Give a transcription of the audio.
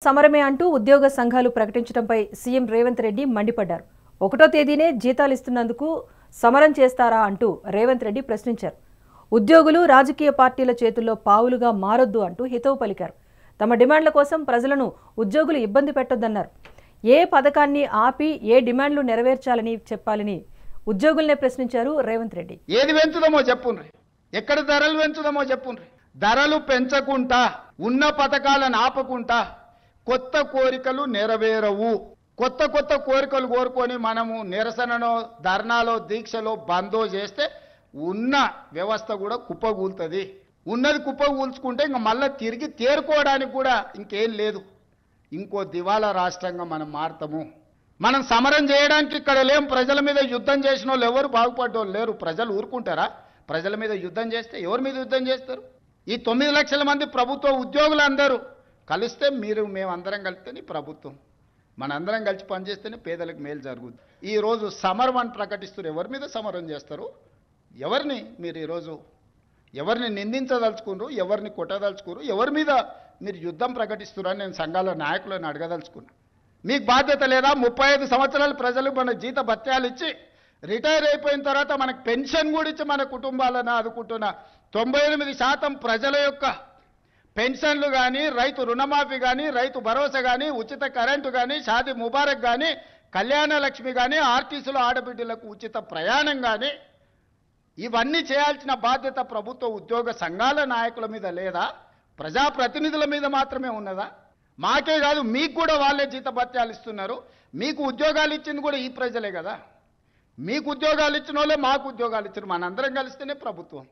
సమరమే అంటూ ఉద్యోగ సంఘాలు ప్రకటించడంపై సీఎం రేవంత్ రెడ్డి మండిపడ్డారు. 1వ తేదీనే జీతాలు ఇస్తున్నందుకు సమరం చేస్తారా అంటూ రేవంత్ రెడ్డి ప్రశ్నించారు. ఉద్యోగులు రాజకీయ పార్టీల చేతుల్లో పావులుగా మారొద్దు అంటూ హితవు పలికారు. తమ డిమాండ్ల కోసం ప్రజలను ఉద్యోగులు ఇబ్బంది పెట్టొద్దన్నారు. ఏ పథకాన్ని ఆపి ఏ డిమాండ్లు నెరవేర్చాలని చెప్పాలని ఉద్యోగులనే ప్రశ్నించారు రేవంత్ రెడ్డి. ఏది పెంచుదామో చెప్పుండ్రి, ఎక్కడ ధరలు పెంచుదామో చెప్పుండ్రి. ధరలు పెంచకుండా ఉన్న పథకాలను ఆపకుండా కొత్త కోరికలు నెరవేరవు. కొత్త కొత్త కోరికలు కోరుకొని మనము నిరసనలో, ధర్నాలో, దీక్షలో బందో చేస్తే ఉన్న వ్యవస్థ కూడా కుప్పగూలుతుంది. ఉన్నది కుప్పగూల్చుకుంటే ఇంకా మళ్ళీ తిరిగి తేరుకోవడానికి కూడా ఇంకేం లేదు. ఇంకో దివాలా రాష్ట్రంగా మనం మారుతాము. మనం సమరం చేయడానికి ఇక్కడ లేం. ప్రజల మీద యుద్ధం చేసిన వాళ్ళు ఎవరు బాగుపడ్డోళ్ళు లేరు. ప్రజలు ఊరుకుంటారా? ప్రజల మీద యుద్ధం చేస్తే ఎవరి మీద యుద్ధం చేస్తారు? ఈ 9 లక్షల మంది ప్రభుత్వ ఉద్యోగులందరూ కలిస్తే మేమందరం కలిస్తేనే ప్రభుత్వం, మనందరం కలిసి పనిచేస్తేనే పేదలకు మేలు జరుగుతుంది. ఈరోజు సమరం అని ప్రకటిస్తారు. ఎవరి మీద సమరం చేస్తారు? ఎవరిని మీరు ఈరోజు ఎవరిని నిందించదలుచుకున్నారు? ఎవరిని కొట్టదలుచుకున్నారు? ఎవరి మీద మీరు యుద్ధం ప్రకటిస్తున్నారని నేను సంఘాల నాయకులను అడగదలుచుకున్నా. మీకు బాధ్యత లేదా? 35 సంవత్సరాలు ప్రజలు మన జీత భత్యాలు ఇచ్చి రిటైర్ అయిపోయిన తర్వాత మనకు పెన్షన్ కూడా ఇచ్చి మన కుటుంబాలను ఆదుకుంటున్న 98% ప్రజల యొక్క పెన్షన్లు కానీ, రైతు రుణమాఫీ కానీ, రైతు భరోసా కానీ, ఉచిత కరెంటు కానీ, షాదీ ముబారక్ కానీ, కళ్యాణ లక్ష్మి కానీ, ఆర్టీసీలో ఆడబిడ్డలకు ఉచిత ప్రయాణం కానీ, ఇవన్నీ చేయాల్సిన బాధ్యత ప్రభుత్వ ఉద్యోగ సంఘాల నాయకుల మీద లేదా? ప్రజాప్రతినిధుల మీద మాత్రమే ఉన్నదా? మాకే కాదు, మీకు కూడా వాళ్ళే జీతభత్యాలు ఇస్తున్నారు. మీకు ఉద్యోగాలు ఇచ్చింది కూడా ఈ ప్రజలే కదా. మీకు ఉద్యోగాలు ఇచ్చిన వాళ్ళే మాకు ఉద్యోగాలు ఇచ్చారు. మనందరం కలిస్తేనే ప్రభుత్వం.